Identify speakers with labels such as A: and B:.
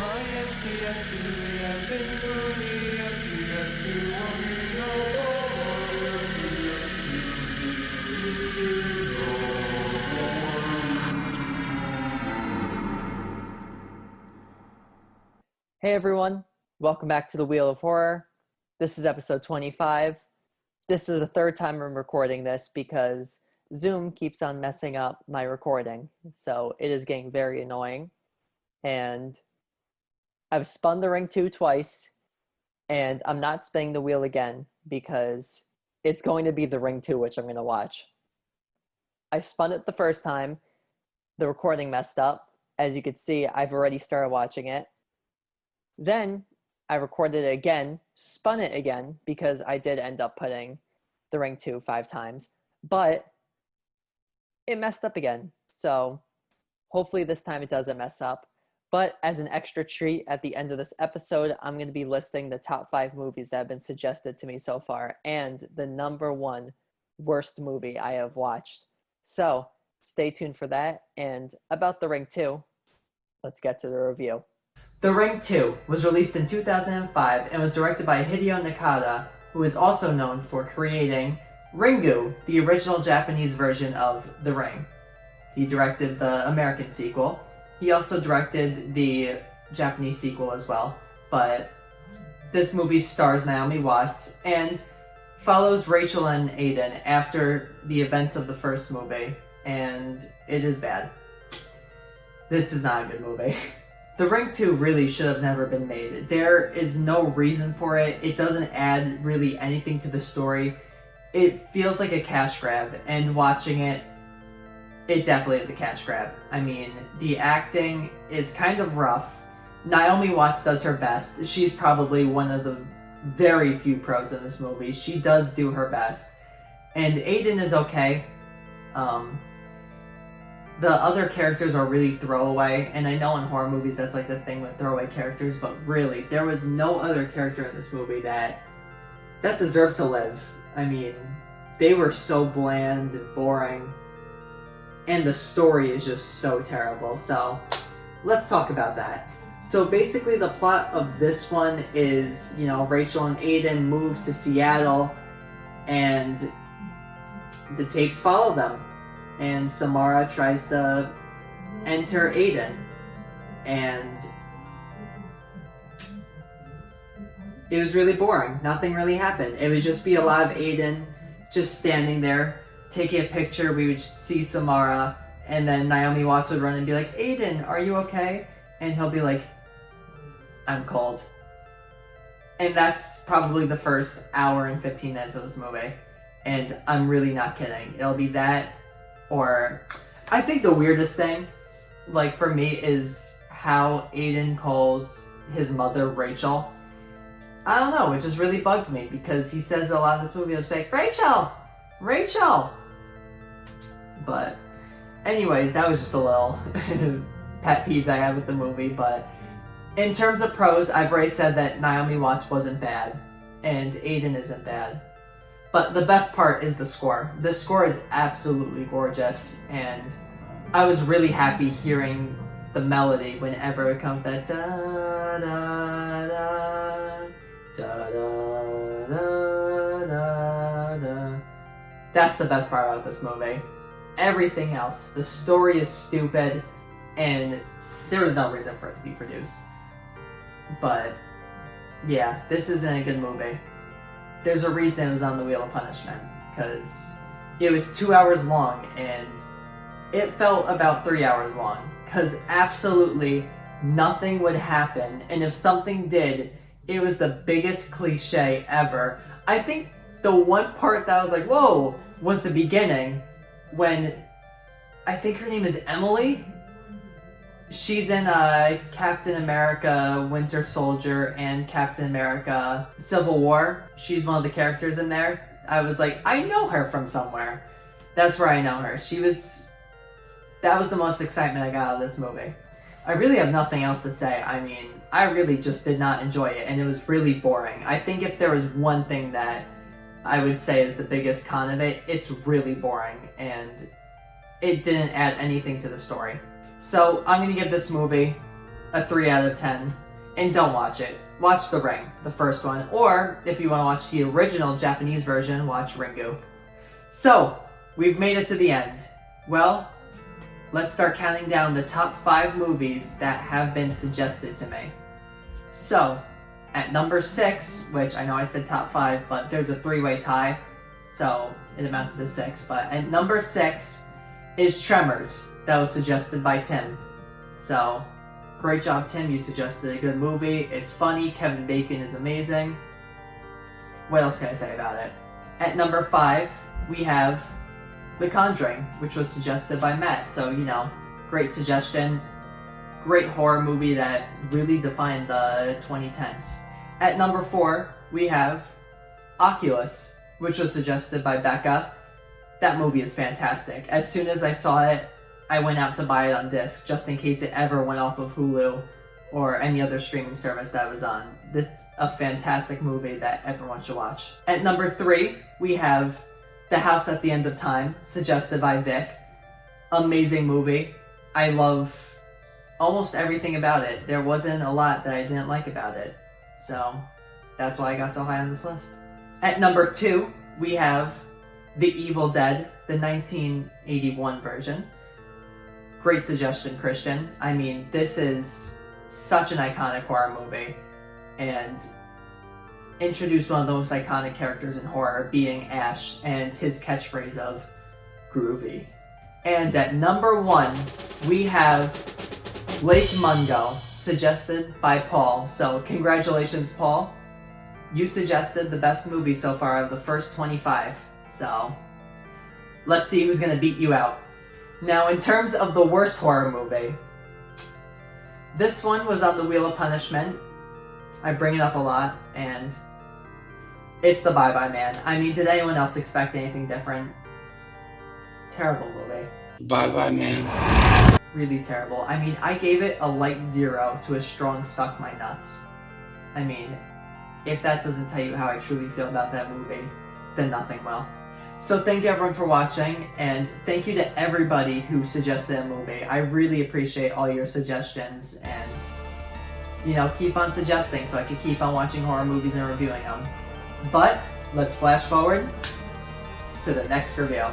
A: Hey everyone, welcome back to the Wheel of Horror. This is episode 25. This is the third time I'm recording this because Zoom keeps on messing up my recording, so it is getting very annoying. And I've spun the Ring 2 twice, and I'm not spinning the wheel again because it's going to be the Ring 2 which I'm going to watch. I spun it the first time, the recording messed up. As you can see, I've already started watching it. Then I recorded it again, spun it again, because I did end up putting the Ring 2 5 times, but it messed up again. So hopefully this time it doesn't mess up. But as an extra treat at the end of this episode, I'm going to be listing the top 5 movies that have been suggested to me so far and the number 1 worst movie I have watched. So stay tuned for that. And about the Ring 2, let's get to the review. The Ring 2 was released in 2005 and was directed by Hideo Nakata, who is also known for creating Ringu, the original Japanese version of The Ring. He directed the American sequel. He also directed the Japanese sequel as well, but this movie stars Naoimi Watts and follows Rachel and Aiden after the events of the first movie, and it is bad. This is not a good movie. The Ring 2 really should have never been made. There is no reason for it. It doesn't add really anything to the story. It feels like a cash grab, and watching it, it definitely is a cash grab. I mean, the acting is kind of rough. Naoimi Watts does her best. She's probably one of the very few pros in this movie. She does do her best. And Aiden is okay. The other characters are really throwaway, and I know in horror movies that's like the thing with throwaway characters, but really, there was no other character in this movie that deserved to live. I mean, they were so bland and boring, and the story is just so terrible. So, let's talk about that. So basically the plot of this one is, Rachel and Aiden move to Seattle, and the tapes follow them. And Samara tries to enter Aiden, and it was really boring. Nothing really happened. It would just be a lot of Aiden just standing there, taking a picture. We would see Samara, and then Naoimi Watts would run and be like, "Aiden, are you okay?" And he'll be like, "I'm cold." And that's probably the first hour and 15 minutes of this movie. And I'm really not kidding. It'll be that. Or, I think the weirdest thing, for me, is how Aiden calls his mother Rachel. I don't know, it just really bugged me, because he says a lot in this movie, it's like, "Rachel! Rachel!" But, anyways, that was just a little pet peeve that I had with the movie, but in terms of pros, I've already said that Naoimi Watts wasn't bad, and Aiden isn't bad. But the best part is the score. The score is absolutely gorgeous, and I was really happy hearing the melody whenever it comes that da da da da da da da da. That's the best part about this movie. Everything else, the story is stupid, and there was no reason for it to be produced. But yeah, this isn't a good movie. There's a reason it was on the Wheel of Punishment, because it was 2 hours long, and it felt about 3 hours long, because absolutely nothing would happen, and if something did, it was the biggest cliche ever. I think the one part that I was like, whoa, was the beginning, when, I think her name is Emily? She's in Captain America Winter Soldier and Captain America Civil War. She's one of the characters in there. I was like, I know her from somewhere. That's where I know her. That was the most excitement I got out of this movie. I really have nothing else to say. I mean, I really just did not enjoy it, and it was really boring. I think if there was one thing that I would say is the biggest con of it, it's really boring, and it didn't add anything to the story. So I'm going to give this movie a 3 out of 10. And don't watch it. Watch The Ring, the first one. Or, if you want to watch the original Japanese version, watch Ringu. So, we've made it to the end. Well, let's start counting down the top 5 movies that have been suggested to me. So, at number 6, which I know I said top 5, but there's a 3-way tie, so it amounts to 6. But at number 6 is Tremors, that was suggested by Tim. So, great job, Tim. You suggested a good movie. It's funny. Kevin Bacon is amazing. What else can I say about it? At number 5, we have The Conjuring, which was suggested by Matt. So, you know, great suggestion. Great horror movie that really defined the 2010s. At number 4, we have Oculus, which was suggested by Becca. That movie is fantastic. As soon as I saw it, I went out to buy it on disc, just in case it ever went off of Hulu or any other streaming service that was on. It's a fantastic movie that everyone should watch. At number 3, we have The House at the End of Time, suggested by Vic. Amazing movie. I love almost everything about it. There wasn't a lot that I didn't like about it. So, that's why I got so high on this list. At number 2, we have The Evil Dead, the 1981 version. Great suggestion, Christian. I mean, this is such an iconic horror movie, and introduced one of the most iconic characters in horror, being Ash, and his catchphrase of groovy. And at number 1, we have Lake Mungo, suggested by Paul. So congratulations, Paul. You suggested the best movie so far of the first 25. So let's see who's gonna beat you out. Now, in terms of the worst horror movie, this one was on the Wheel of Punishment. I bring it up a lot, and it's The Bye Bye Man. I mean, did anyone else expect anything different? Terrible movie.
B: Bye Bye Man.
A: Really terrible. I mean, I gave it a light 0 to a strong suck my nuts. I mean, if that doesn't tell you how I truly feel about that movie, then nothing will. So thank you everyone for watching, and thank you to everybody who suggested a movie. I really appreciate all your suggestions, and, you know, keep on suggesting so I can keep on watching horror movies and reviewing them. But, let's flash forward to the next review.